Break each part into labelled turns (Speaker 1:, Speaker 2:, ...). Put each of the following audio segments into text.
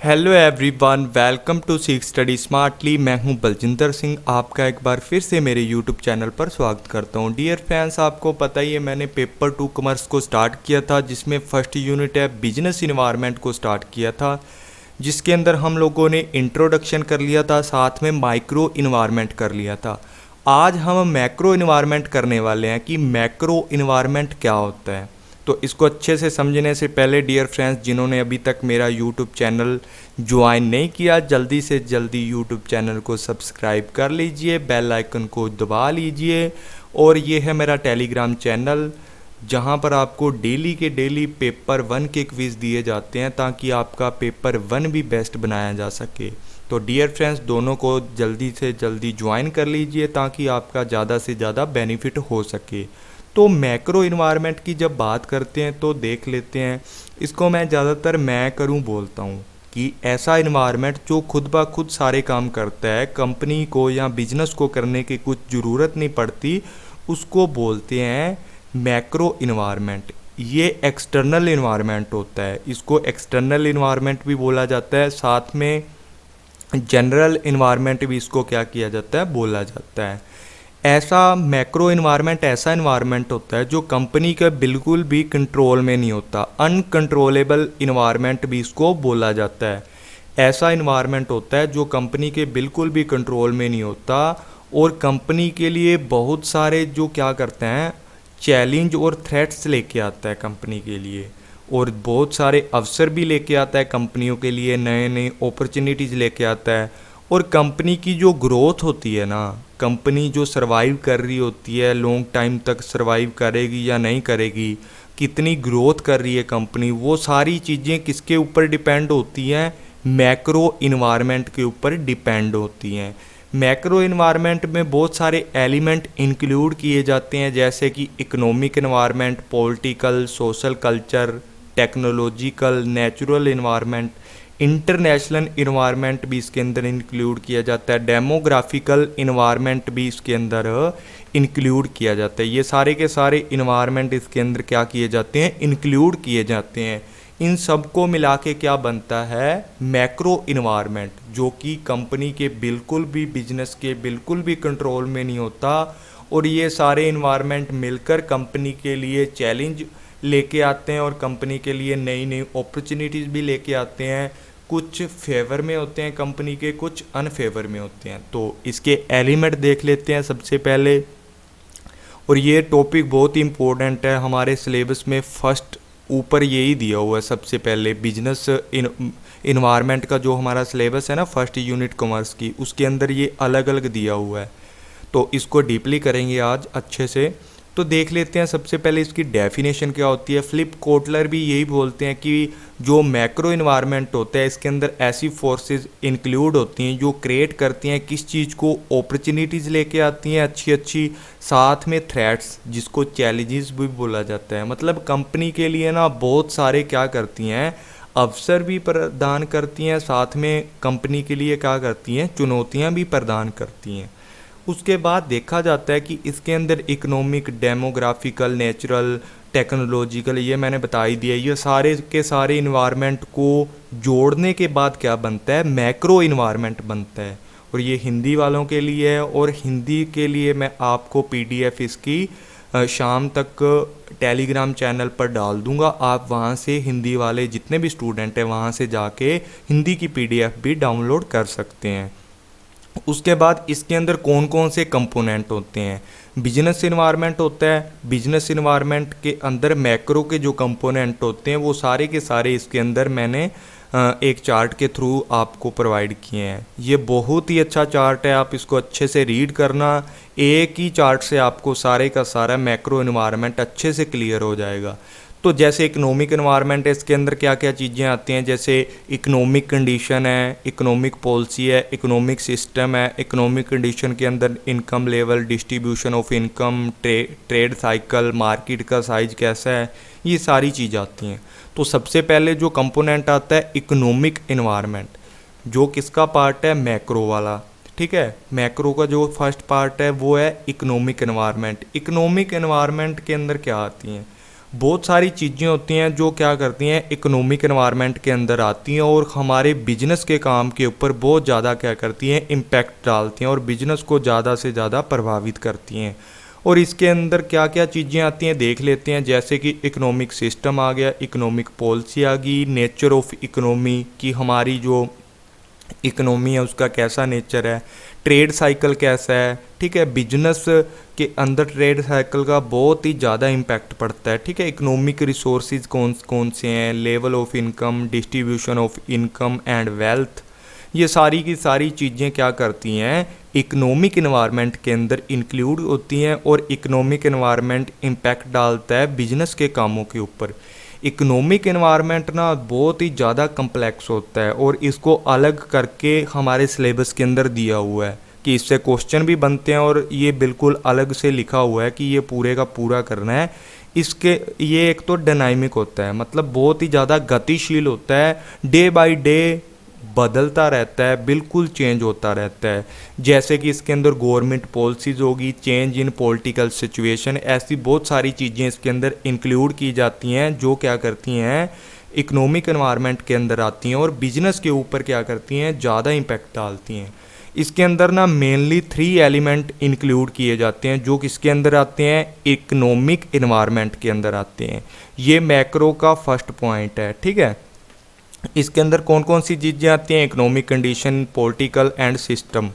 Speaker 1: Hello everyone, welcome to सीख study smartly. मैं हूं बलजिंदर सिंह, आपका एक बार फिर से मेरे यूट्यूब चैनल पर स्वागत करता हूं। डियर फ्रेंड्स, आपको पता ही है मैंने पेपर 2 कॉमर्स को स्टार्ट किया था, जिसमें फर्स्ट यूनिट है बिजनेस इन्वायरमेंट को स्टार्ट किया था, जिसके अंदर हम लोगों ने इंट्रोडक्शन कर लिया था, साथ में माइक्रो इन्वायरमेंट कर लिया था। आज हम मैक्रो इन्वायरमेंट करने वाले हैं कि मैक्रो इन्वायरमेंट क्या होता है। तो इसको अच्छे से समझने से पहले डियर फ्रेंड्स, जिन्होंने अभी तक मेरा यूट्यूब चैनल ज्वाइन नहीं किया, जल्दी से जल्दी यूट्यूब चैनल को सब्सक्राइब कर लीजिए, बेल आइकन को दबा लीजिए। और ये है मेरा टेलीग्राम चैनल, जहाँ पर आपको डेली के डेली पेपर 1 के क्विज़ दिए जाते हैं, ताकि आपका पेपर 1 भी बेस्ट बनाया जा सके। तो डियर फ्रेंड्स, दोनों को जल्दी से जल्दी ज्वाइन कर लीजिए, ताकि आपका ज़्यादा से ज़्यादा बेनिफिट हो सके। तो मैक्रो इन्वायरमेंट की जब बात करते हैं तो देख लेते हैं, इसको मैं ज़्यादातर मैं करूं बोलता हूं कि ऐसा इन्वायरमेंट जो खुद ब खुद सारे काम करता है, कंपनी को या बिजनेस को करने की कुछ ज़रूरत नहीं पड़ती, उसको बोलते हैं मैक्रो इन्वायरमेंट। ये एक्सटर्नल इन्वायरमेंट होता है, इसको एक्सटर्नल इन्वायरमेंट भी बोला जाता है, साथ में जनरल इन्वायरमेंट भी इसको क्या किया जाता है, बोला जाता है। ऐसा मैक्रो इन्वायरमेंट ऐसा इन्वायरमेंट होता है जो कंपनी के बिल्कुल भी कंट्रोल में नहीं होता, अनकंट्रोलेबल इन्वायरमेंट भी इसको बोला जाता है। ऐसा इन्वायरमेंट होता है जो कंपनी के बिल्कुल भी कंट्रोल में नहीं होता, और कंपनी के लिए बहुत सारे जो क्या करते हैं चैलेंज और थ्रेट्स लेके आता है कंपनी के लिए, और बहुत सारे अवसर भी लेके आता है कंपनियों के लिए, नए नए अपॉर्चुनिटीज़ लेके आता है। और कंपनी की जो ग्रोथ होती है ना, कंपनी जो सरवाइव कर रही होती है, लॉन्ग टाइम तक सरवाइव करेगी या नहीं करेगी, कितनी ग्रोथ कर रही है कंपनी, वो सारी चीज़ें किसके ऊपर डिपेंड होती हैं, मैक्रो इन्वायरमेंट के ऊपर डिपेंड होती हैं। मैक्रो इन्वायरमेंट में बहुत सारे एलिमेंट इंक्लूड किए जाते हैं, जैसे कि economic environment, political, social culture, technological, natural environment, international environment भी इसके अंदर इंक्लूड किया जाता है, डेमोग्राफिकल इन्वायरमेंट भी इसके अंदर इंक्लूड किया जाता है। ये सारे के सारे इन्वायरमेंट इसके अंदर क्या किए जाते हैं, इंक्लूड किए जाते हैं। इन सब को मिला के क्या बनता है, मैक्रो इन्वायरमेंट, जो कि कंपनी के बिल्कुल भी बिजनेस के बिल्कुल भी कंट्रोल में नहीं होता। और ये सारे इन्वायरमेंट मिलकर कंपनी के लिए चैलेंज लेके आते हैं, और कंपनी के लिए नई नई अपॉर्चुनिटीज़ भी लेके आते हैं। कुछ फेवर में होते हैं कंपनी के, कुछ अनफेवर में होते हैं। तो इसके एलिमेंट देख लेते हैं सबसे पहले, और ये टॉपिक बहुत ही इम्पोर्टेंट है हमारे सिलेबस में। फर्स्ट ऊपर यही दिया हुआ है सबसे पहले, बिजनेस इन्वायरमेंट का जो हमारा सिलेबस है ना फर्स्ट यूनिट कॉमर्स की, उसके अंदर ये अलग अलग दिया हुआ है। तो इसको डीपली करेंगे आज अच्छे से। तो देख लेते हैं सबसे पहले इसकी डेफिनेशन क्या होती है। फ्लिप कोटलर भी यही बोलते हैं कि जो मैक्रो इन्वायरमेंट होता है, इसके अंदर ऐसी फोर्सेस इंक्लूड होती हैं जो क्रिएट करती हैं किस चीज़ को, अपॉर्चुनिटीज़ लेके आती हैं अच्छी अच्छी, साथ में थ्रेट्स, जिसको चैलेंजेस भी बोला जाता है। मतलब कंपनी के लिए ना बहुत सारे क्या करती हैं, अवसर भी प्रदान करती हैं, साथ में कंपनी के लिए क्या करती हैं, चुनौतियाँ भी प्रदान करती हैं। उसके बाद देखा जाता है कि इसके अंदर इकोनॉमिक, डेमोग्राफिकल, नेचुरल, टेक्नोलॉजिकल, ये मैंने बता ही दिया। ये सारे के सारे इन्वायरमेंट को जोड़ने के बाद क्या बनता है, मैक्रो इन्वायरमेंट बनता है। और ये हिंदी वालों के लिए है, और हिंदी के लिए मैं आपको पीडीएफ इसकी शाम तक टेलीग्राम चैनल पर डाल दूंगा। आप वहाँ से हिंदी वाले जितने भी स्टूडेंट हैं वहाँ से जाके हिंदी की पीडीएफ भी डाउनलोड कर सकते हैं। उसके बाद इसके अंदर कौन कौन से कंपोनेंट होते हैं। बिजनेस इन्वायरमेंट होता है, बिजनेस इन्वायरमेंट के अंदर मैक्रो के जो कंपोनेंट होते हैं वो सारे के सारे इसके अंदर मैंने एक चार्ट के थ्रू आपको प्रोवाइड किए हैं। ये बहुत ही अच्छा चार्ट है, आप इसको अच्छे से रीड करना। एक ही चार्ट से आपको सारे का सारा मैक्रो इन्वायरमेंट अच्छे से क्लियर हो जाएगा। तो जैसे इकोनॉमिक इन्वायरमेंट है, इसके अंदर क्या क्या चीज़ें आती हैं, जैसे इकोनॉमिक कंडीशन है, इकोनॉमिक पॉलिसी है, इकोनॉमिक सिस्टम है। इकोनॉमिक कंडीशन के अंदर income level, distribution of income, trade cycle, market का साइज कैसा है, ये सारी चीज़ आती हैं। तो सबसे पहले जो कंपोनेंट आता है इकोनॉमिक इन्वायरमेंट, जो किसका पार्ट है, मैक्रो वाला। ठीक है, मैक्रो का जो फर्स्ट पार्ट है वो है इकोनॉमिक इन्वायरमेंट। इकोनॉमिक इन्वायरमेंट के अंदर क्या आती हैं, बहुत सारी चीज़ें होती हैं जो क्या करती हैं इकोनॉमिक एनवायरनमेंट के अंदर आती हैं और हमारे बिजनेस के काम के ऊपर बहुत ज़्यादा क्या करती हैं इम्पैक्ट डालती हैं और बिजनेस को ज़्यादा से ज़्यादा प्रभावित करती हैं। और इसके अंदर क्या क्या चीज़ें आती हैं देख लेते हैं, जैसे कि इकोनॉमिक सिस्टम आ गया, इकोनॉमिक पॉलिसी आ गई, नेचर ऑफ इकोनॉमी की हमारी जो इकोनॉमी है उसका कैसा नेचर है, ट्रेड साइकिल कैसा है, ठीक है। बिजनेस के अंदर ट्रेड साइकिल का बहुत ही ज़्यादा इम्पैक्ट पड़ता है, ठीक है। इकोनॉमिक रिसोर्सेज कौन कौन से हैं, level of income, distribution of income and wealth, ये सारी की सारी चीज़ें क्या करती हैं इकोनॉमिक इन्वायरमेंट के अंदर इंक्लूड होती हैं और इकोनॉमिक इन्वायरमेंट इम्पैक्ट डालता है बिजनेस के कामों के ऊपर। इकोनॉमिक इन्वायरमेंट ना बहुत ही ज़्यादा कम्प्लेक्स होता है और इसको अलग करके हमारे सिलेबस के अंदर दिया हुआ है कि इससे क्वेश्चन भी बनते हैं और ये बिल्कुल अलग से लिखा हुआ है कि ये पूरे का पूरा करना है। इसके ये एक तो डायनामिक होता है, मतलब बहुत ही ज़्यादा गतिशील होता है, डे बाय डे बदलता रहता है, बिल्कुल चेंज होता रहता है। जैसे कि इसके अंदर गवर्नमेंट पॉलिसीज़ होगी, चेंज इन पॉलिटिकल सिचुएशन, ऐसी बहुत सारी चीज़ें इसके अंदर इंक्लूड की जाती हैं जो क्या करती हैं इकोनॉमिक एनवायरनमेंट के अंदर आती हैं और बिजनेस के ऊपर क्या करती हैं ज़्यादा इम्पैक्ट डालती हैं। इसके अंदर ना मेनली 3 एलिमेंट इंक्लूड किए जाते हैं जो किसके अंदर आते हैं इकोनॉमिक एनवायरनमेंट के अंदर आते हैं। ये मैक्रो का फर्स्ट पॉइंट है, ठीक है। इसके अंदर कौन कौन सी चीज़ें आती हैं, economic condition, political and system.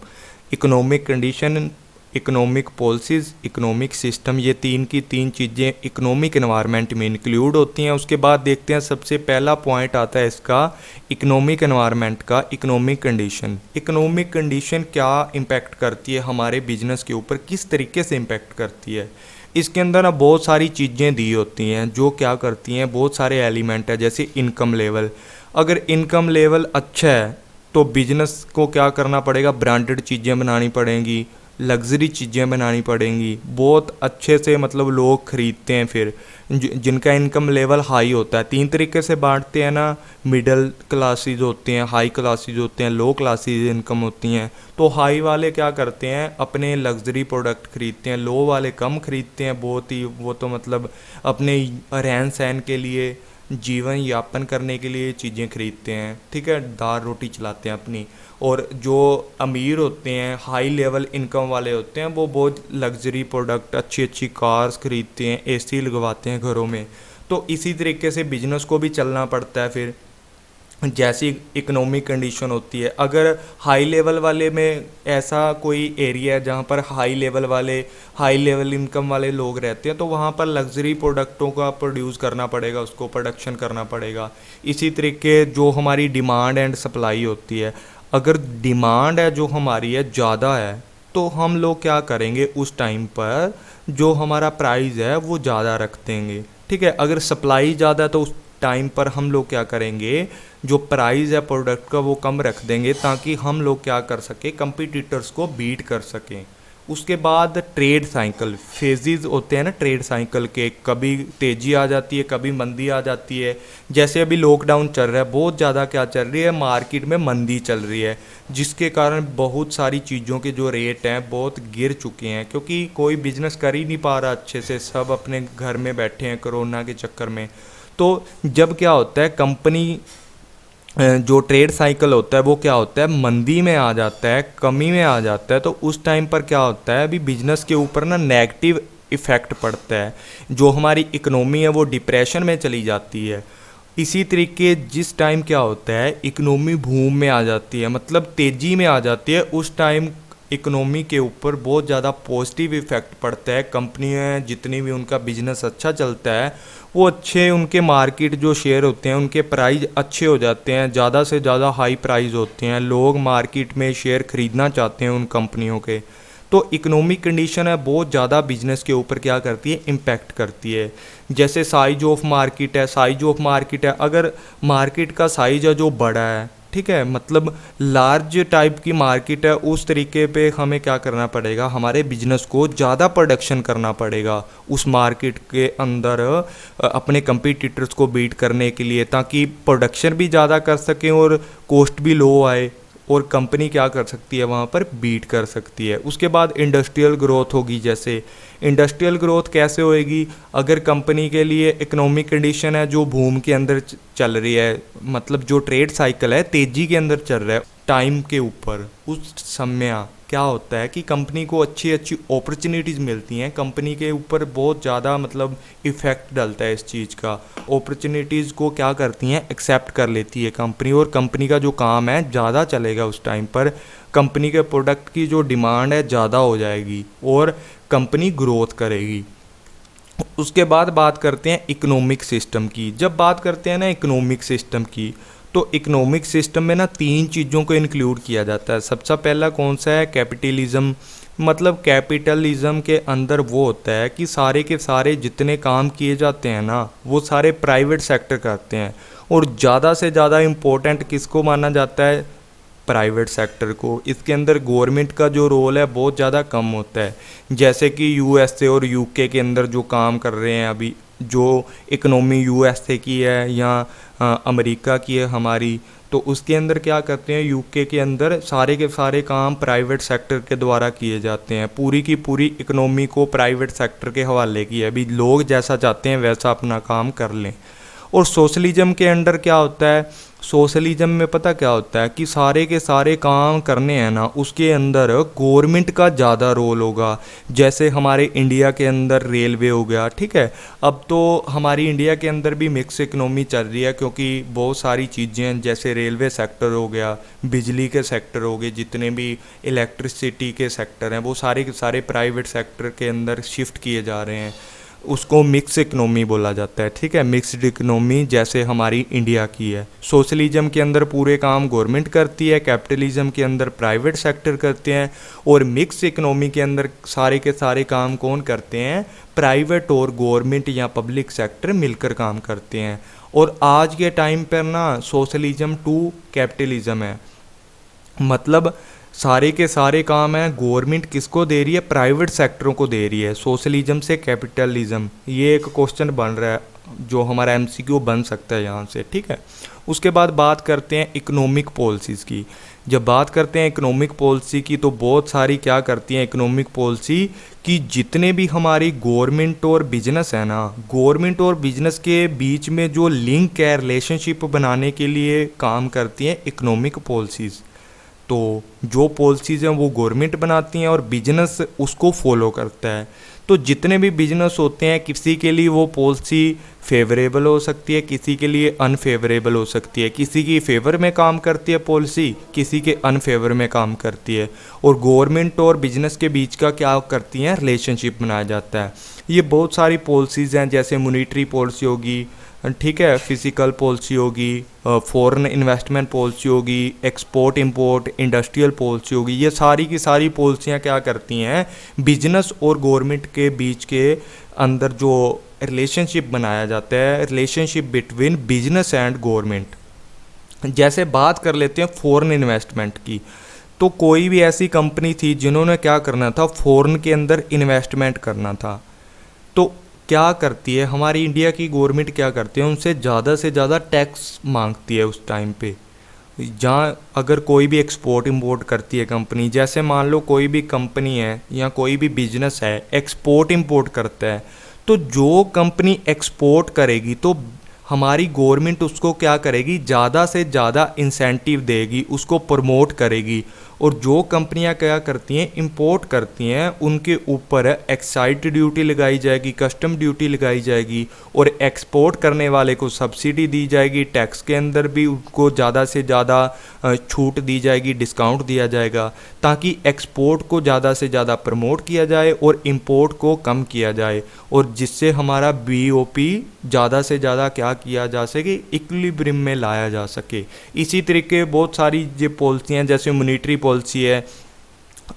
Speaker 1: Economic condition, economic policies, economic system, ये तीन की तीन चीज़ें इकोनॉमिक एनवायरनमेंट में इंक्लूड होती हैं। उसके बाद देखते हैं सबसे पहला पॉइंट आता है इसका इकोनॉमिक एनवायरनमेंट का, इकोनॉमिक कंडीशन। इकोनॉमिक कंडीशन क्या इम्पैक्ट करती है हमारे बिजनेस के ऊपर, किस तरीके से इम्पैक्ट करती है। इसके अंदर ना बहुत सारी चीज़ें दी होती हैं जो क्या करती हैं, बहुत सारे एलिमेंट है, जैसे इनकम लेवल। अगर इनकम लेवल अच्छा है तो बिजनेस को क्या करना पड़ेगा, ब्रांडेड चीज़ें बनानी पड़ेंगी, लग्जरी चीज़ें बनानी पड़ेंगी, बहुत अच्छे से मतलब लोग ख़रीदते हैं। फिर जिनका इनकम लेवल हाई होता है, 3 तरीके से बांटते हैं ना, मिडिल क्लासेस होते हैं, हाई क्लासेस होते हैं, लो क्लासेस इनकम होती हैं। तो हाई वाले क्या करते हैं अपने लग्जरी प्रोडक्ट ख़रीदते हैं, लो वाले कम ख़रीदते हैं, बहुत ही वो तो मतलब अपने रहन सहन के लिए, जीवन यापन करने के लिए चीज़ें खरीदते हैं, ठीक है, दाल रोटी चलाते हैं अपनी। और जो अमीर होते हैं, हाई लेवल इनकम वाले होते हैं, वो बहुत लग्जरी प्रोडक्ट, अच्छी अच्छी कार्स खरीदते हैं, एसी लगवाते हैं घरों में। तो इसी तरीके से बिजनेस को भी चलना पड़ता है। फिर जैसी इकोनॉमिक कंडीशन होती है, अगर हाई लेवल वाले में ऐसा कोई एरिया है जहाँ पर हाई लेवल इनकम वाले लोग रहते हैं, तो वहाँ पर लग्जरी प्रोडक्टों का प्रोड्यूस करना पड़ेगा, उसको प्रोडक्शन करना पड़ेगा। इसी तरीके जो हमारी डिमांड एंड सप्लाई होती है, अगर डिमांड है जो हमारी है ज़्यादा है तो हम लोग क्या करेंगे उस टाइम पर जो हमारा प्राइस है वो ज़्यादा रख देंगे, ठीक है। अगर सप्लाई ज़्यादा है तो उस टाइम पर हम लोग क्या करेंगे, जो प्राइस है प्रोडक्ट का वो कम रख देंगे ताकि हम लोग क्या कर सकें, कंपटीटर्स को बीट कर सकें। उसके बाद ट्रेड साइकिल फेजेस होते हैं ना ट्रेड साइकिल के, कभी तेज़ी आ जाती है, कभी मंदी आ जाती है। जैसे अभी लॉकडाउन चल रहा है, बहुत ज़्यादा क्या चल रही है, मार्केट में मंदी चल रही है, जिसके कारण बहुत सारी चीज़ों के जो रेट हैं बहुत गिर चुके हैं, क्योंकि कोई बिजनेस कर ही नहीं पा रहा अच्छे से, सब अपने घर में बैठे हैं कोरोना के चक्कर में। तो जब क्या होता है कंपनी जो ट्रेड साइकिल होता है वो क्या होता है, मंदी में आ जाता है, कमी में आ जाता है, तो उस टाइम पर क्या होता है, अभी बिजनेस के ऊपर ना नेगेटिव इफ़ेक्ट पड़ता है, जो हमारी इकोनॉमी है वो डिप्रेशन में चली जाती है। इसी तरीके जिस टाइम क्या होता है इकोनॉमी बूम में आ जाती है, मतलब तेज़ी में आ जाती है, उस टाइम इकोनॉमी के ऊपर बहुत ज़्यादा पॉजिटिव इफ़ेक्ट पड़ता है। कंपनियाँ जितनी भी उनका बिजनेस अच्छा चलता है वो अच्छे, उनके मार्केट जो शेयर होते हैं उनके प्राइस अच्छे हो जाते हैं, ज़्यादा से ज़्यादा हाई प्राइस होते हैं, लोग मार्केट में शेयर ख़रीदना चाहते हैं उन कंपनियों के। तो इकोनॉमिक कंडीशन है बहुत ज़्यादा बिजनेस के ऊपर क्या करती है, इम्पैक्ट करती है। जैसे साइज ऑफ मार्केट है, अगर मार्केट का साइज है जो बड़ा है, ठीक है, मतलब लार्ज टाइप की मार्केट है, उस तरीके पे हमें क्या करना पड़ेगा, हमारे बिजनेस को ज़्यादा प्रोडक्शन करना पड़ेगा उस मार्केट के अंदर अपने कंपटीटर्स को बीट करने के लिए, ताकि प्रोडक्शन भी ज़्यादा कर सकें और कॉस्ट भी लो आए, और कंपनी क्या कर सकती है वहाँ पर बीट कर सकती है। उसके बाद इंडस्ट्रियल ग्रोथ होगी। जैसे इंडस्ट्रियल ग्रोथ कैसे होएगी, अगर कंपनी के लिए इकोनॉमिक कंडीशन है जो बूम के अंदर चल रही है, मतलब जो ट्रेड साइकिल है तेज़ी के अंदर चल रहा है टाइम के ऊपर, उस समय क्या होता है कि कंपनी को अच्छी अच्छी अपॉर्चुनिटीज़ मिलती हैं। कंपनी के ऊपर बहुत ज़्यादा मतलब इफ़ेक्ट डलता है इस चीज़ का। अपॉर्चुनिटीज़ को क्या करती हैं, एक्सेप्ट कर लेती है कंपनी, और कंपनी का जो काम है ज़्यादा चलेगा उस टाइम पर। कंपनी के प्रोडक्ट की जो डिमांड है ज़्यादा हो जाएगी और कंपनी ग्रोथ करेगी। उसके बाद बात करते हैं इकोनॉमिक सिस्टम की। जब बात करते हैं ना इकोनॉमिक सिस्टम की, तो इकोनॉमिक सिस्टम में ना 3 चीज़ों को इंक्लूड किया जाता है। सबसे पहला कौन सा है, कैपिटलिज्म। मतलब कैपिटलिज्म के अंदर वो होता है कि सारे के सारे जितने काम किए जाते हैं ना वो सारे प्राइवेट सेक्टर करते हैं, और ज़्यादा से ज़्यादा इम्पोर्टेंट किसको माना जाता है, प्राइवेट सेक्टर को। इसके अंदर गवर्नमेंट का जो रोल है बहुत ज़्यादा कम होता है। जैसे कि यूएसए और यूके के अंदर जो काम कर रहे हैं अभी, जो इकनॉमी यूएसए की है या अमेरिका की है हमारी, तो उसके अंदर क्या करते हैं, यूके के अंदर सारे के सारे काम प्राइवेट सेक्टर के द्वारा किए जाते हैं। पूरी की पूरी इकनॉमी को प्राइवेट सेक्टर के हवाले की है, अभी लोग जैसा चाहते हैं वैसा अपना काम कर लें। और सोशलिज्म के अंडर क्या होता है, सोशलिज्म में पता क्या होता है कि सारे के सारे काम करने हैं ना उसके अंदर गवर्नमेंट का ज़्यादा रोल होगा। जैसे हमारे इंडिया के अंदर रेलवे हो गया, ठीक है। अब तो हमारी इंडिया के अंदर भी मिक्स इकनॉमी चल रही है, क्योंकि बहुत सारी चीज़ें हैं, जैसे रेलवे सेक्टर हो गया, बिजली के सेक्टर हो गए, जितने भी इलेक्ट्रिसिटी के सेक्टर हैं वो सारे के सारे प्राइवेट सेक्टर के अंदर शिफ्ट किए जा रहे हैं। उसको मिक्स इकनॉमी बोला जाता है, ठीक है। मिक्स्ड इकनॉमी जैसे हमारी इंडिया की है। सोशलिज्म के अंदर पूरे काम गवर्नमेंट करती है, कैपिटलिज्म के अंदर प्राइवेट सेक्टर करते हैं, और मिक्स इकनॉमी के अंदर सारे के सारे काम कौन करते हैं, प्राइवेट और गवर्नमेंट या पब्लिक सेक्टर मिलकर काम करते हैं। और आज के टाइम पर ना सोशलिज्म टू कैपिटलिज्म है, मतलब सारे के सारे काम हैं गवर्नमेंट किसको दे रही है, प्राइवेट सेक्टरों को दे रही है। सोशलिज्म से कैपिटलिज्म, ये एक क्वेश्चन बन रहा है जो हमारा एमसीक्यू बन सकता है यहाँ से, ठीक है। उसके बाद बात करते हैं इकोनॉमिक पॉलिसीज़ की। जब बात करते हैं इकोनॉमिक पॉलिसी की तो बहुत सारी क्या करती हैं इकोनॉमिक पॉलिसी, कि जितने भी हमारी गवर्नमेंट और बिजनेस है ना, गवर्नमेंट और बिजनेस के बीच में जो लिंक है, रिलेशनशिप बनाने के लिए काम करती हैं इकोनॉमिक पॉलिसीज़। तो जो पॉलिसीज़ हैं वो गवर्नमेंट बनाती हैं और बिजनेस उसको फॉलो करता है। तो जितने भी बिजनेस होते हैं, किसी के लिए वो पॉलिसी फेवरेबल हो सकती है, किसी के लिए अनफेवरेबल हो सकती है, किसी की फेवर में काम करती है पॉलिसी, किसी के अनफेवर में काम करती है। और गवर्नमेंट और बिजनेस के बीच का क्या करती हैं, रिलेशनशिप बनाया जाता है। ये बहुत सारी पॉलिसीज़ हैं, जैसे मॉनेटरी पॉलिसी होगी, ठीक है, फिजिकल पॉलिसी होगी, फॉरेन इन्वेस्टमेंट पॉलिसी होगी, एक्सपोर्ट इंपोर्ट इंडस्ट्रियल पॉलिसी होगी। ये सारी की सारी पॉलिसियाँ क्या करती हैं, बिजनेस और गवर्नमेंट के बीच के अंदर जो रिलेशनशिप बनाया जाता है, relationship between business and government. जैसे बात कर लेते हैं फॉरेन इन्वेस्टमेंट की, तो कोई भी ऐसी कंपनी थी जिन्होंने क्या करना था, फॉरेन के अंदर इन्वेस्टमेंट करना था, तो क्या करती है हमारी इंडिया की गवर्नमेंट, क्या करती है, उनसे ज़्यादा से ज़्यादा टैक्स मांगती है उस टाइम पे। जहाँ अगर कोई भी एक्सपोर्ट इंपोर्ट करती है कंपनी, जैसे मान लो कोई भी कंपनी है या कोई भी बिजनेस है एक्सपोर्ट इंपोर्ट करता है, तो जो कंपनी एक्सपोर्ट करेगी तो हमारी गवर्नमेंट उसको क्या करेगी, ज़्यादा से ज़्यादा इंसेंटिव देगी, उसको प्रमोट करेगी। और जो कंपनियां क्या करती हैं, इंपोर्ट करती हैं, उनके ऊपर एक्साइज ड्यूटी लगाई जाएगी, कस्टम ड्यूटी लगाई जाएगी, और एक्सपोर्ट करने वाले को सब्सिडी दी जाएगी, टैक्स के अंदर भी उनको ज़्यादा से ज़्यादा छूट दी जाएगी, डिस्काउंट दिया जाएगा, ताकि एक्सपोर्ट को ज़्यादा से ज़्यादा प्रमोट किया जाए और इंपोर्ट को कम किया जाए, और जिससे हमारा बीओपी ज़्यादा से ज़्यादा क्या किया जा सके, इक्विलिब्रियम में लाया जा सके। इसी तरीके बहुत सारी जो पॉलिसियाँ, जैसे मॉनेटरी पॉलिसी है,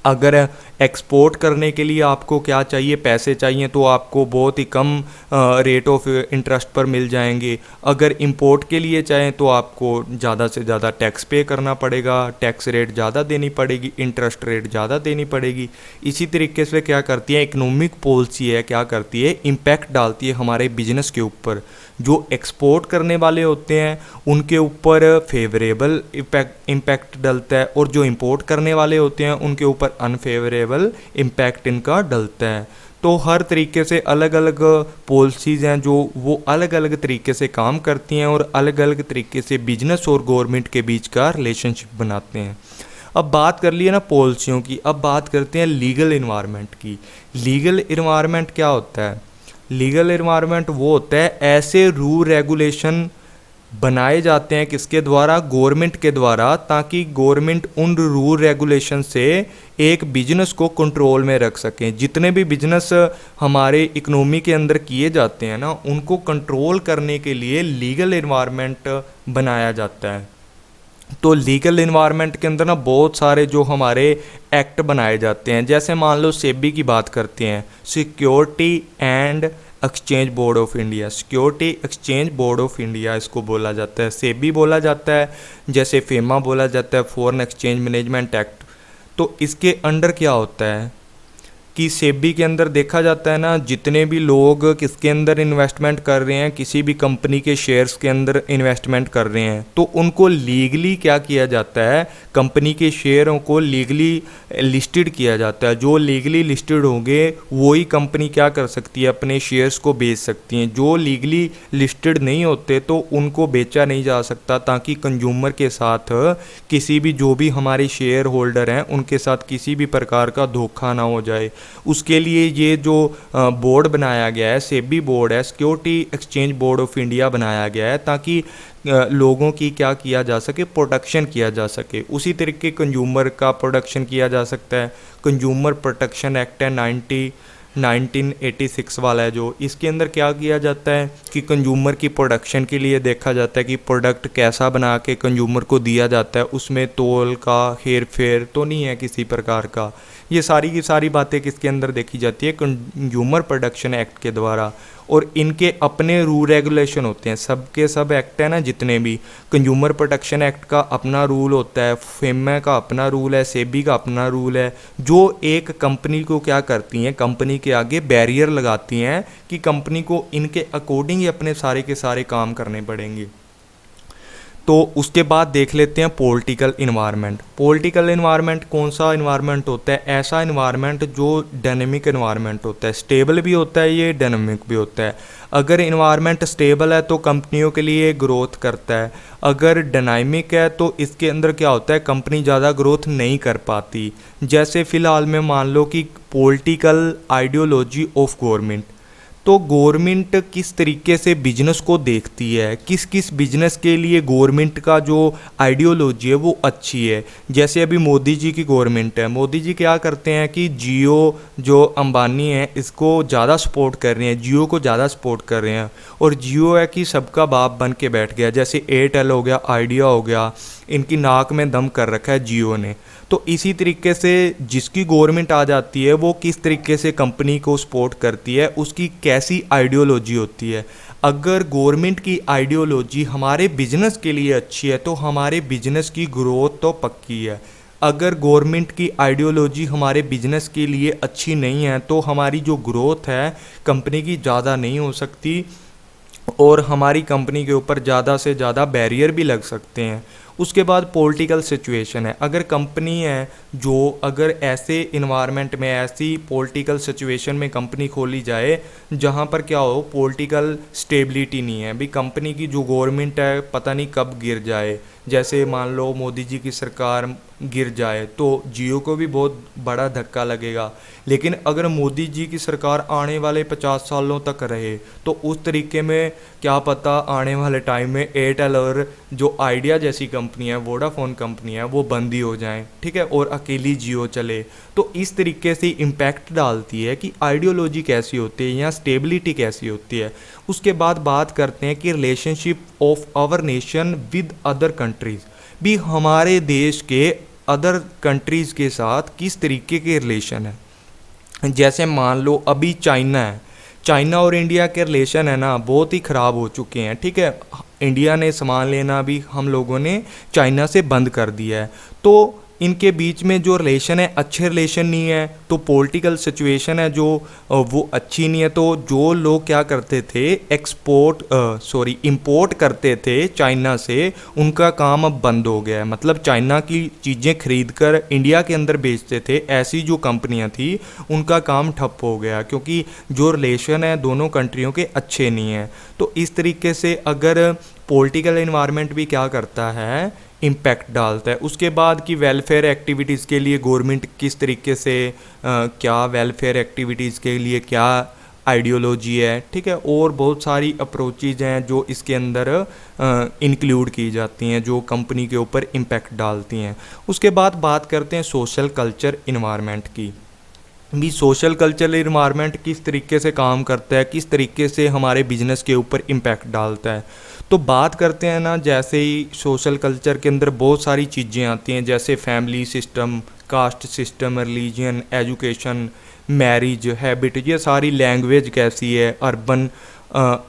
Speaker 1: अगर एक्सपोर्ट करने के लिए आपको क्या चाहिए, पैसे चाहिए, तो आपको बहुत ही कम रेट ऑफ इंटरेस्ट पर मिल जाएंगे। अगर इंपोर्ट के लिए चाहें तो आपको ज़्यादा से ज़्यादा टैक्स पे करना पड़ेगा, टैक्स रेट ज़्यादा देनी पड़ेगी, इंटरेस्ट रेट ज़्यादा देनी पड़ेगी। इसी तरीके से क्या करती है इकोनॉमिक पॉलिसी है, क्या करती है इम्पैक्ट डालती है हमारे बिजनेस के ऊपर। जो एक्सपोर्ट करने वाले होते हैं उनके ऊपर फेवरेबल इम्पैक्ट डलता है, और जो इंपोर्ट करने वाले होते हैं उनके ऊपर अनफेवरेबल इम्पैक्ट इनका डलता है। तो हर तरीके से अलग अलग पॉलिसीज़ हैं जो वो अलग अलग तरीके से काम करती हैं और अलग अलग तरीके से बिजनेस और गवर्नमेंट के बीच का रिलेशनशिप बनाते हैं। अब बात कर लिए ना पॉलिसियों की, अब बात करते हैं लीगल इन्वायरमेंट की। लीगल इन्वायरमेंट क्या होता है? लीगल इन्वायरमेंट वो होता है ऐसे रूल रेगुलेशन बनाए जाते हैं किसके द्वारा? गवर्नमेंट के द्वारा, ताकि गवर्नमेंट उन रूल रेगुलेशन से एक बिजनेस को कंट्रोल में रख सकें। जितने भी बिजनेस हमारे इकोनॉमी के अंदर किए जाते हैं ना, उनको कंट्रोल करने के लिए लीगल इन्वायरमेंट बनाया जाता है। तो लीगल इन्वायरमेंट के अंदर ना बहुत सारे जो हमारे एक्ट बनाए जाते हैं। जैसे मान लो सेबी की बात करते हैं, security and exchange board of India, security exchange board of India इसको बोला जाता है, सेबी बोला जाता है, जैसे फेमा बोला जाता है, फॉरेन एक्सचेंज मैनेजमेंट एक्ट। तो इसके अंडर क्या होता है कि सेबी के अंदर देखा जाता है ना, जितने भी लोग किसके अंदर इन्वेस्टमेंट कर रहे हैं, किसी भी कंपनी के शेयर्स के अंदर इन्वेस्टमेंट कर रहे हैं, तो उनको लीगली क्या किया जाता है, कंपनी के शेयरों को लीगली लिस्टेड किया जाता है। जो लीगली लिस्टेड होंगे वही कंपनी क्या कर सकती है, अपने शेयर्स को बेच सकती हैं। जो लीगली लिस्टेड नहीं होते तो उनको बेचा नहीं जा सकता, ताकि कंज्यूमर के साथ किसी भी जो भी हमारे शेयर होल्डर हैं उनके साथ किसी भी प्रकार का धोखा ना हो जाए। उसके लिए ये जो बोर्ड बनाया गया है, सेबी बोर्ड है, security exchange board of India बनाया गया है, ताकि लोगों की क्या किया जा सके, प्रोटेक्शन किया जा सके। उसी तरीके कंज्यूमर का प्रोटेक्शन किया जा सकता है। कंज्यूमर प्रोटेक्शन एक्ट है 1986 वाला है, जो इसके अंदर क्या किया जाता है कि कंज्यूमर की प्रोडक्शन के लिए देखा जाता है कि प्रोडक्ट कैसा बना के कंज्यूमर को दिया जाता है, उसमें तौल का हेर फेर तो नहीं है किसी प्रकार का। ये सारी की सारी बातें किसके अंदर देखी जाती है, कंज्यूमर प्रोडक्शन एक्ट के द्वारा। और इनके अपने रूल रेगुलेशन होते हैं, सबके सब एक्ट है ना जितने भी। कंज्यूमर प्रोटेक्शन एक्ट का अपना रूल होता है, फेमा का अपना रूल है, सेबी का अपना रूल है, जो एक कंपनी को क्या करती हैं, कंपनी के आगे बैरियर लगाती हैं कि कंपनी को इनके अकॉर्डिंग ही अपने सारे के सारे काम करने पड़ेंगे। तो उसके बाद देख लेते हैं पॉलिटिकल इन्वायरमेंट। पॉलिटिकल इन्वायरमेंट कौन सा इन्वायरमेंट होता है? ऐसा इन्वायरमेंट जो डायनेमिक इन्वायरमेंट होता है, स्टेबल भी होता है, ये डायनेमिक भी होता है। अगर इन्वायरमेंट स्टेबल है तो कंपनियों के लिए ग्रोथ करता है। अगर डायनामिक है तो इसके अंदर क्या होता है, कंपनी ज़्यादा ग्रोथ नहीं कर पाती। जैसे फ़िलहाल में मान लो कि पॉलिटिकल आइडियोलॉजी ऑफ गवर्नमेंट, तो गवर्नमेंट किस तरीके से बिजनेस को देखती है, किस किस बिजनेस के लिए गवर्नमेंट का जो आइडियोलॉजी है वो अच्छी है। जैसे अभी मोदी जी की गवर्नमेंट है, मोदी जी क्या करते हैं कि जियो जो अंबानी है इसको ज़्यादा सपोर्ट कर रहे हैं, जियो को ज़्यादा सपोर्ट कर रहे हैं। और जियो है कि सबका बाप बन के बैठ गया, जैसे एयरटेल हो गया, आइडिया हो गया, इनकी नाक में दम कर रखा है जियो ने। तो इसी तरीके से जिसकी गवर्नमेंट आ जाती है वो किस तरीके से कंपनी को सपोर्ट करती है, उसकी कैसी आइडियोलॉजी होती है। अगर गवर्नमेंट की आइडियोलॉजी हमारे बिजनेस के लिए अच्छी है तो हमारे बिजनेस की ग्रोथ तो पक्की है। अगर गवर्नमेंट की आइडियोलॉजी हमारे बिजनेस के लिए अच्छी नहीं है तो हमारी जो ग्रोथ है कंपनी की ज़्यादा नहीं हो सकती, और हमारी कंपनी के ऊपर ज़्यादा से ज़्यादा बैरियर भी लग सकते हैं। उसके बाद पॉलिटिकल सिचुएशन है। अगर कंपनी है जो अगर ऐसे इन्वायरमेंट में, ऐसी पॉलिटिकल सिचुएशन में कंपनी खोली जाए जहाँ पर क्या हो, पॉलिटिकल स्टेबिलिटी नहीं है, भी कंपनी की जो गवर्नमेंट है पता नहीं कब गिर जाए। जैसे मान लो मोदी जी की सरकार गिर जाए तो जियो को भी बहुत बड़ा धक्का लगेगा। लेकिन अगर मोदी जी की सरकार आने वाले 50 सालों तक रहे तो उस तरीके में क्या पता आने वाले टाइम में एयरटेल और जो आइडिया जैसी कंपनी है, वोडाफोन कंपनी है, वो बंद ही हो जाएं, ठीक है, और अकेली जियो चले। तो इस तरीके से इम्पैक्ट डालती है कि आइडियोलॉजी कैसी होती है या स्टेबिलिटी कैसी होती है। उसके बाद बात करते हैं कि relationship of our nation with other countries, भी हमारे देश के अदर कंट्रीज़ के साथ किस तरीके के रिलेशन है। जैसे मान लो अभी चाइना है, चाइना और इंडिया के रिलेशन है ना बहुत ही ख़राब हो चुके हैं, ठीक है। इंडिया ने सामान लेना भी हम लोगों ने चाइना से बंद कर दिया है, तो इनके बीच में जो रिलेशन है अच्छे रिलेशन नहीं है, तो पॉलिटिकल सिचुएशन है जो वो अच्छी नहीं है। तो जो लोग क्या करते थे इंपोर्ट करते थे चाइना से, उनका काम अब बंद हो गया है। मतलब चाइना की चीज़ें खरीद कर इंडिया के अंदर बेचते थे, ऐसी जो कंपनियां थी उनका काम ठप हो गया, क्योंकि जो रिलेशन है दोनों कंट्रियों के अच्छे नहीं हैं। तो इस तरीके से अगर पॉलिटिकल इन्वायरमेंट भी क्या करता है, इम्पैक्ट डालता है। उसके बाद की वेलफेयर एक्टिविटीज़ के लिए गवर्नमेंट किस तरीके से क्या वेलफेयर एक्टिविटीज़ के लिए क्या आइडियोलॉजी है, ठीक है। और बहुत सारी अप्रोचेज हैं जो इसके अंदर इंक्लूड की जाती हैं, जो कंपनी के ऊपर इम्पैक्ट डालती हैं। उसके बाद बात करते हैं सोशल कल्चर इन्वायरमेंट की। भी सोशल कल्चर इन्वायरमेंट किस तरीके से काम करता है, किस तरीके से हमारे बिजनेस के ऊपर इम्पैक्ट डालता है। तो बात करते हैं ना, जैसे ही सोशल कल्चर के अंदर बहुत सारी चीज़ें आती हैं, जैसे family system, caste system, religion, education, marriage habit, ये सारी लैंग्वेज कैसी है, अर्बन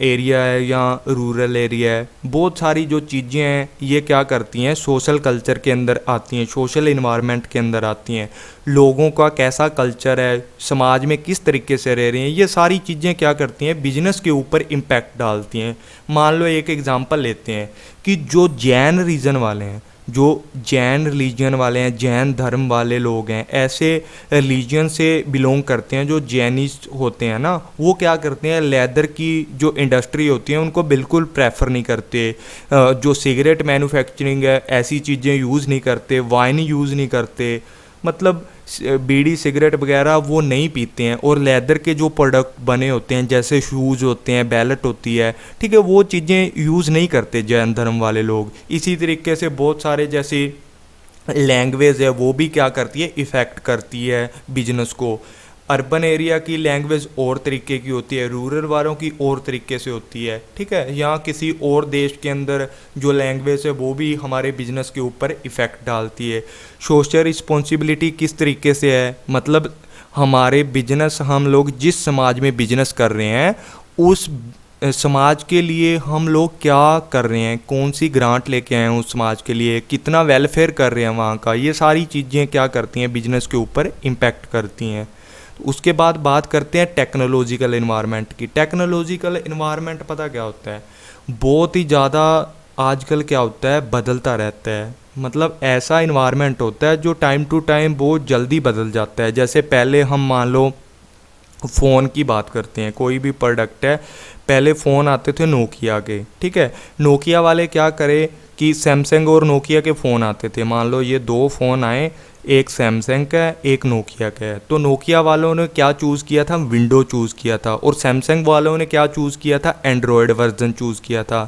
Speaker 1: एरिया है या रूरल एरिया है, बहुत सारी जो चीज़ें हैं ये क्या करती हैं सोशल कल्चर के अंदर आती हैं, सोशल इन्वायरमेंट के अंदर आती हैं। लोगों का कैसा कल्चर है, समाज में किस तरीके से रह रहे हैं, ये सारी चीज़ें क्या करती हैं बिजनेस के ऊपर इम्पैक्ट डालती हैं। मान लो एक एग्जांपल लेते हैं कि जो जैन रीजन वाले हैं, जो जैन रिलीजन वाले हैं, जैन धर्म वाले लोग हैं, ऐसे रिलीजन से बिलोंग करते हैं जो जैनिस्ट होते हैं ना, वो क्या करते हैं लेदर की जो इंडस्ट्री होती है उनको बिल्कुल प्रेफर नहीं करते। जो सिगरेट मैन्युफैक्चरिंग है ऐसी चीज़ें यूज़ नहीं करते, वाइन यूज़ नहीं करते, मतलब बीड़ी सिगरेट वगैरह वो नहीं पीते हैं। और लेदर के जो प्रोडक्ट बने होते हैं जैसे शूज़ होते हैं, बैलेट होती है, ठीक है, वो चीज़ें यूज़ नहीं करते जैन धर्म वाले लोग। इसी तरीके से बहुत सारे जैसे लैंग्वेज है वो भी क्या करती है, इफ़ेक्ट करती है बिजनेस को। अर्बन एरिया की लैंग्वेज और तरीके की होती है, रूरल वालों की और तरीके से होती है, ठीक है। यहाँ किसी और देश के अंदर जो लैंग्वेज है वो भी हमारे बिजनेस के ऊपर इफ़ेक्ट डालती है। सोशल रिस्पॉन्सिबिलिटी किस तरीके से है, मतलब हमारे बिजनेस, हम लोग जिस समाज में बिजनेस कर रहे हैं उस समाज के लिए हम लोग क्या कर रहे हैं, कौन सी ग्रांट लेके आए हैं उस समाज के लिए, कितना वेलफेयर कर रहे हैं वहाँ का, ये सारी चीज़ें क्या करती हैं बिजनेस के ऊपर इम्पैक्ट करती हैं। उसके बाद बात करते हैं टेक्नोलॉजिकल इन्वायरमेंट की। टेक्नोलॉजिकल इन्वायरमेंट पता क्या होता है, बहुत ही ज़्यादा आजकल क्या होता है बदलता रहता है। मतलब ऐसा इन्वायरमेंट होता है जो टाइम टू टाइम बहुत जल्दी बदल जाता है। जैसे पहले हम मान लो फ़ोन की बात करते हैं, कोई भी प्रोडक्ट है, पहले फ़ोन आते थे नोकिया के, ठीक है। नोकिया वाले क्या करे कि सैमसंग और नोकिया के फ़ोन आते थे, मान लो ये दो फ़ोन आए, एक सैमसंग का है एक नोकिया का है। तो नोकिया वालों ने क्या चूज़ किया था, विंडो चूज़ किया था, और सैमसंग वालों ने क्या चूज़ किया था, एंड्रॉयड वर्जन चूज़ किया था।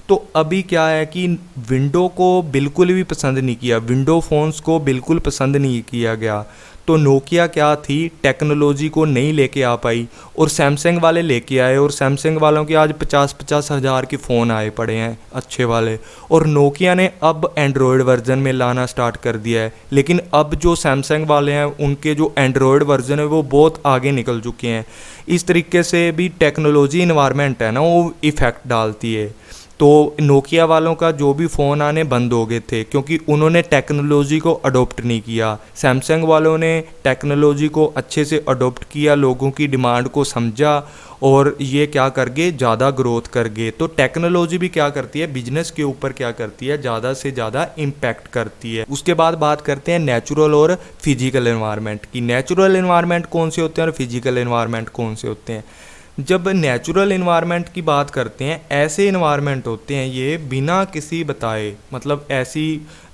Speaker 1: तो अभी क्या है कि विंडो को बिल्कुल भी पसंद नहीं किया, विंडो फ़ोन्स को बिल्कुल पसंद नहीं किया गया। तो नोकिया क्या थी, टेक्नोलॉजी को नहीं लेके आ पाई, और सैमसंग वाले लेके आए, और सैमसंग वालों के आज 50-50 हज़ार के फ़ोन आए पड़े हैं अच्छे वाले। और नोकिया ने अब एंड्रॉयड वर्जन में लाना स्टार्ट कर दिया है, लेकिन अब जो सैमसंग वाले हैं उनके जो एंड्रॉयड वर्जन है वो बहुत आगे निकल चुके हैं। इस तरीके से भी टेक्नोलॉजी इन्वायरमेंट है ना वो इफ़ेक्ट डालती है। तो नोकिया वालों का जो भी फ़ोन आने बंद हो गए थे क्योंकि उन्होंने टेक्नोलॉजी को अडोप्ट नहीं किया। सैमसंग वालों ने टेक्नोलॉजी को अच्छे से अडोप्ट किया, लोगों की डिमांड को समझा, और ये क्या कर गए, ज़्यादा ग्रोथ कर गए। तो टेक्नोलॉजी भी क्या करती है, बिजनेस के ऊपर क्या करती है, ज़्यादा से ज़्यादा इम्पैक्ट करती है। उसके बाद बात करते हैं नेचुरल और फिजिकल एनवायरनमेंट की। नेचुरल एनवायरनमेंट कौन से होते हैं और फिजिकल एनवायरनमेंट कौन से होते हैं। जब नेचुरल इन्वायरमेंट की बात करते हैं, ऐसे इन्वायरमेंट होते हैं ये बिना किसी बताए, मतलब ऐसी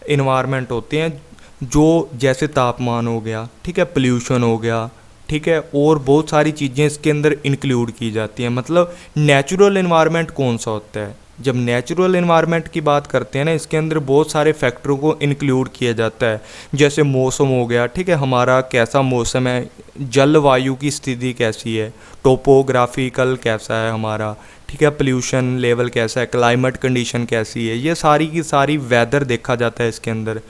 Speaker 1: इन्वायरमेंट होते हैं जो जैसे तापमान हो गया, ठीक है, पोल्यूशन हो गया, ठीक है, और बहुत सारी चीज़ें इसके अंदर इंक्लूड की जाती हैं। मतलब नेचुरल इन्वायरमेंट कौन सा होता है, जब नेचुरल इन्वायरमेंट की बात करते हैं ना, इसके अंदर बहुत सारे फैक्टरों को इंक्लूड किया जाता है। जैसे मौसम हो गया, ठीक है, हमारा कैसा मौसम है, जलवायु की स्थिति कैसी है, टोपोग्राफिकल कैसा है हमारा, ठीक है, पोल्यूशन लेवल कैसा है, क्लाइमेट कंडीशन कैसी है, ये सारी की सारी वेदर देखा जाता है इसके अंदर।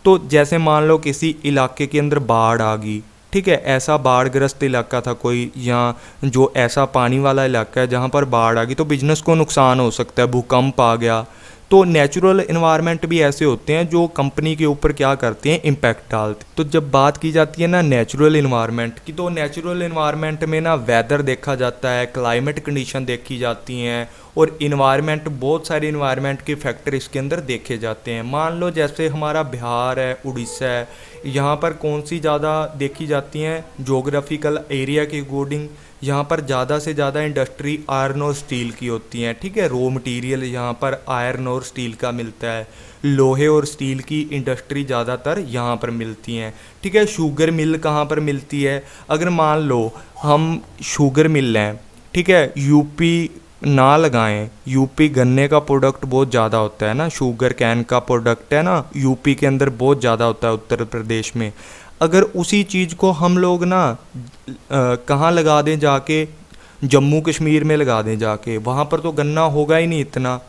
Speaker 1: तो जैसे मान लो किसी इलाके के अंदर बाढ़ आ गई, ठीक है, ऐसा बाढ़ग्रस्त इलाका था कोई, या जो ऐसा पानी वाला इलाका है जहाँ पर बाढ़ आ गई, तो बिजनेस को नुकसान हो सकता है। भूकंप आ गया, तो नेचुरल इन्वायरमेंट भी ऐसे होते हैं जो कंपनी के ऊपर क्या करते हैं, इम्पैक्ट डालते हैं। तो जब बात की जाती है ना नेचुरल इन्वायरमेंट की, तो नेचुरल इन्वायरमेंट में ना वेदर देखा जाता है, क्लाइमेट कंडीशन देखी जाती हैं, और इन्वायरमेंट, बहुत सारे इन्वायरमेंट के फैक्टर इसके अंदर देखे जाते हैं। मान लो जैसे हमारा बिहार है, उड़ीसा है, यहाँ पर कौन सी ज़्यादा देखी जाती हैं, जोग्राफिकल एरिया के अकॉर्डिंग यहाँ पर ज़्यादा से ज़्यादा इंडस्ट्री आयरन और स्टील की होती हैं, ठीक है। रॉ मटेरियल यहाँ पर आयरन और स्टील का मिलता है, लोहे और स्टील की इंडस्ट्री ज़्यादातर यहाँ पर मिलती हैं, ठीक है। शुगर मिल कहाँ पर मिलती है, अगर मान लो हम शुगर मिल हैं, ठीक है, यूपी ना लगाएं, यूपी गन्ने का प्रोडक्ट बहुत ज़्यादा होता है ना, शुगर कैन का प्रोडक्ट है ना, यूपी के अंदर बहुत ज़्यादा होता है, उत्तर प्रदेश में। अगर उसी चीज़ को हम लोग ना कहाँ लगा दें जाके, जम्मू कश्मीर में लगा दें जाके, वहाँ पर तो गन्ना होगा ही नहीं, इतना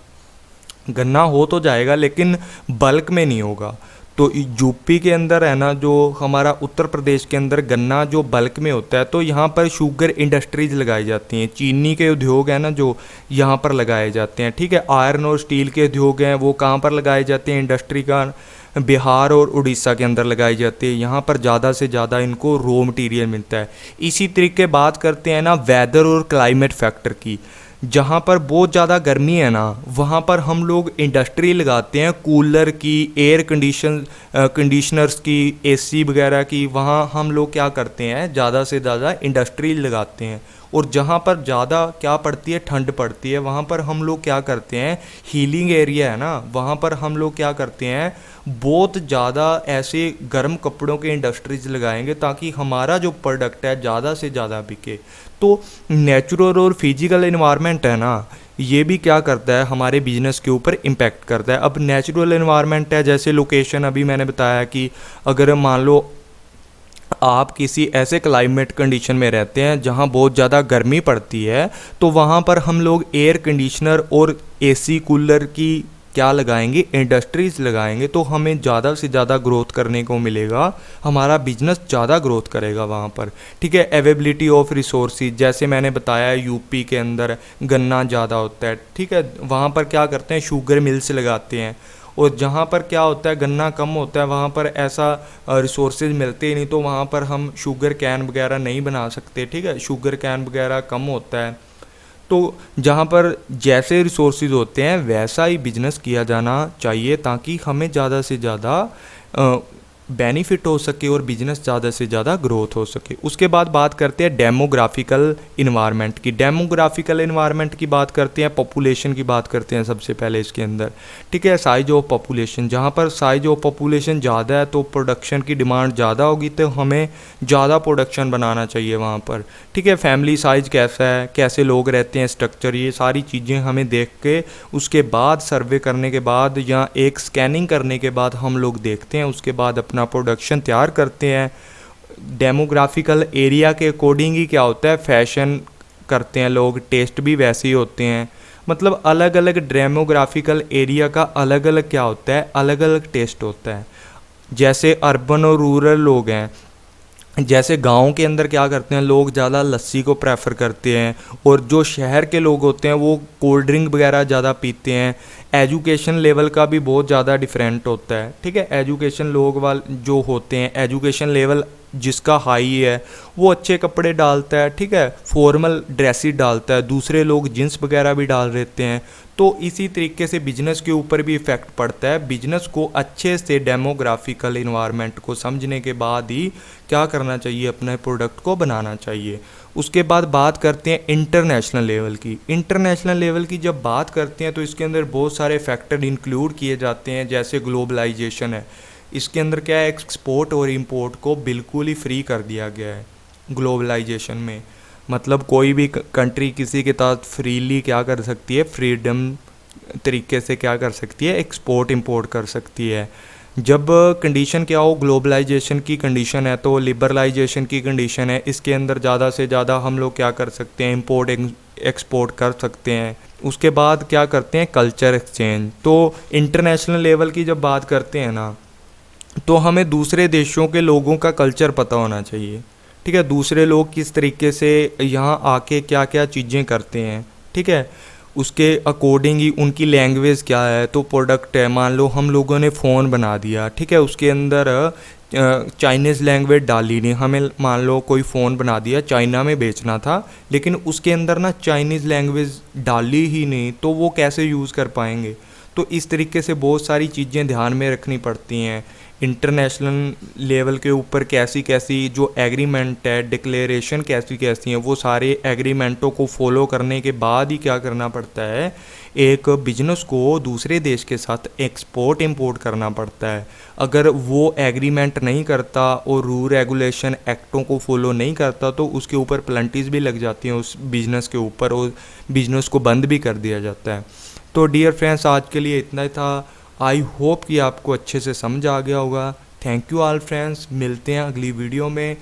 Speaker 1: गन्ना हो तो जाएगा लेकिन बल्क में नहीं होगा। तो यूपी के अंदर है ना, जो हमारा उत्तर प्रदेश के अंदर गन्ना जो बल्क में होता है, तो यहाँ पर शुगर इंडस्ट्रीज लगाई जाती हैं, चीनी के उद्योग हैं ना जो यहाँ पर लगाए जाते हैं, ठीक है। आयरन और स्टील के उद्योग हैं, वो कहाँ पर लगाए जाते हैं, इंडस्ट्री का बिहार और उड़ीसा के अंदर लगाई जाती है। यहाँ पर ज़्यादा से ज़्यादा इनको रॉ मटेरियल मिलता है। इसी तरीके बात करते हैं ना वेदर और क्लाइमेट फैक्टर की, जहाँ पर बहुत ज़्यादा गर्मी है ना, वहाँ पर हम लोग इंडस्ट्री लगाते हैं कूलर की, एयर कंडीशनर्स की, एसी वगैरह की, वहाँ हम लोग क्या करते हैं, ज़्यादा से ज़्यादा इंडस्ट्री लगाते हैं। और जहाँ पर ज़्यादा क्या पड़ती है, ठंड पड़ती है, वहाँ पर हम लोग क्या करते हैं, हीलिंग एरिया है ना, वहाँ पर हम लोग क्या करते हैं, बहुत ज़्यादा ऐसे गर्म कपड़ों के इंडस्ट्रीज लगाएंगे ताकि हमारा जो प्रोडक्ट है ज़्यादा से ज़्यादा बिके। तो नेचुरल और फिजिकल इन्वायरमेंट है ना, ये भी क्या करता है, हमारे बिजनेस के ऊपर इम्पैक्ट करता है। अब नेचुरल इन्वायरमेंट है, जैसे लोकेशन, अभी मैंने बताया कि अगर मान लो आप किसी ऐसे क्लाइमेट कंडीशन में रहते हैं जहां बहुत ज़्यादा गर्मी पड़ती है, तो वहां पर हम लोग एयर कंडीशनर और एसी कूलर की क्या लगाएंगे, इंडस्ट्रीज लगाएंगे, तो हमें ज़्यादा से ज़्यादा ग्रोथ करने को मिलेगा, हमारा बिजनेस ज़्यादा ग्रोथ करेगा वहाँ पर, ठीक है। अवेबिलिटी ऑफ रिसोर्सेज, जैसे मैंने बताया यूपी के अंदर गन्ना ज़्यादा होता है, ठीक है, वहाँ पर क्या करते हैं, शुगर मिल्स लगाते हैं। और जहाँ पर क्या होता है, गन्ना कम होता है, वहाँ पर ऐसा रिसोर्सेज मिलते ही नहीं, तो वहाँ पर हम शुगर कैन वगैरह नहीं बना सकते, ठीक है, शुगर कैन वगैरह कम होता है। तो जहाँ पर जैसे रिसोर्सेज होते हैं वैसा ही बिजनेस किया जाना चाहिए ताकि हमें ज़्यादा से ज़्यादा बेनिफिट हो सके और बिजनेस ज़्यादा से ज़्यादा ग्रोथ हो सके। उसके बाद बात करते हैं डेमोग्राफिकल इन्वायरमेंट की। डेमोग्राफिकल इन्वायरमेंट की बात करते हैं, पॉपुलेशन की बात करते हैं सबसे पहले इसके अंदर, ठीक है। साइज ऑफ पॉपुलेशन, जहाँ पर साइज ऑफ पॉपुलेशन ज़्यादा है तो प्रोडक्शन की डिमांड ज़्यादा होगी, तो हमें ज़्यादा प्रोडक्शन बनाना चाहिए वहाँ पर, ठीक है। फैमिली साइज कैसा है, कैसे लोग रहते हैं, स्ट्रक्चर, ये सारी चीज़ें हमें देख के उसके बाद सर्वे करने के बाद या एक स्कैनिंग करने के बाद हम लोग देखते हैं, उसके बाद अपना प्रोडक्शन तैयार करते हैं। डेमोग्राफिकल एरिया के अकॉर्डिंग ही क्या होता है, फैशन करते हैं लोग, टेस्ट भी वैसे ही होते हैं, मतलब अलग अलग डेमोग्राफिकल एरिया का अलग अलग क्या होता है, अलग अलग टेस्ट होता है। जैसे अर्बन और रूरल लोग हैं, जैसे गांव के अंदर क्या करते हैं लोग, ज़्यादा लस्सी को प्रेफर करते हैं, और जो शहर के लोग होते हैं वो कोल्ड ड्रिंक वगैरह ज़्यादा पीते हैं। एजुकेशन लेवल का भी बहुत ज़्यादा डिफरेंट होता है, ठीक है। एजुकेशन लोग वाले जो होते हैं, एजुकेशन लेवल जिसका हाई है वो अच्छे कपड़े डालता है, ठीक है, फॉर्मल ड्रेसेस डालता है, दूसरे लोग जींस वगैरह भी डाल देते हैं। तो इसी तरीके से बिजनेस के ऊपर भी इफ़ेक्ट पड़ता है। बिजनेस को अच्छे से डेमोग्राफिकल इन्वायरमेंट को समझने के बाद ही क्या करना चाहिए, अपने प्रोडक्ट को बनाना चाहिए। उसके बाद बात करते हैं इंटरनेशनल लेवल की। इंटरनेशनल लेवल की जब बात करते हैं तो इसके अंदर बहुत सारे फैक्टर इंक्लूड किए जाते हैं, जैसे ग्लोबलाइजेशन है। इसके अंदर क्या है, एक्सपोर्ट और इंपोर्ट को बिल्कुल ही फ्री कर दिया गया है ग्लोबलाइजेशन में, मतलब कोई भी कंट्री किसी के साथ फ्रीली क्या कर सकती है, फ्रीडम तरीके से क्या कर सकती है, एक्सपोर्ट इंपोर्ट कर सकती है। जब कंडीशन क्या हो, ग्लोबलाइजेशन की कंडीशन है तो लिबरलाइजेशन की कंडीशन है, इसके अंदर ज़्यादा से ज़्यादा हम लोग क्या कर सकते हैं, इंपोर्ट एक्सपोर्ट कर सकते हैं। उसके बाद क्या करते हैं, कल्चर एक्सचेंज। तो इंटरनेशनल लेवल की जब बात करते हैं ना, तो हमें दूसरे देशों के लोगों का कल्चर पता होना चाहिए। ठीक है, दूसरे लोग किस तरीके से यहाँ आके क्या क्या चीज़ें करते हैं। ठीक है, उसके अकॉर्डिंग ही उनकी लैंग्वेज क्या है। तो प्रोडक्ट है, मान लो हम लोगों ने फ़ोन बना दिया, ठीक है, उसके अंदर चाइनीज़ लैंग्वेज डाली नहीं। हमें मान लो कोई फ़ोन बना दिया, चाइना में बेचना था, लेकिन उसके अंदर ना चाइनीज़ लैंग्वेज डाली ही नहीं, तो वो कैसे यूज़ कर पाएंगे। तो इस तरीके से बहुत सारी चीज़ें ध्यान में रखनी पड़ती हैं। इंटरनेशनल लेवल के ऊपर कैसी कैसी जो एग्रीमेंट है, डिक्लेरेशन कैसी कैसी हैं, वो सारे एग्रीमेंटों को फॉलो करने के बाद ही क्या करना पड़ता है, एक बिजनेस को दूसरे देश के साथ एक्सपोर्ट इंपोर्ट करना पड़ता है। अगर वो एग्रीमेंट नहीं करता और रूल रेगुलेशन एक्टों को फॉलो नहीं करता, तो उसके ऊपर पेनल्टीज भी लग जाती हैं उस बिज़नेस के ऊपर, और बिज़नेस को बंद भी कर दिया जाता है। तो डियर फ्रेंड्स, आज के लिए इतना ही था। आई होप कि आपको अच्छे से समझ आ गया होगा। थैंक यू ऑल फ्रेंड्स, मिलते हैं अगली वीडियो में।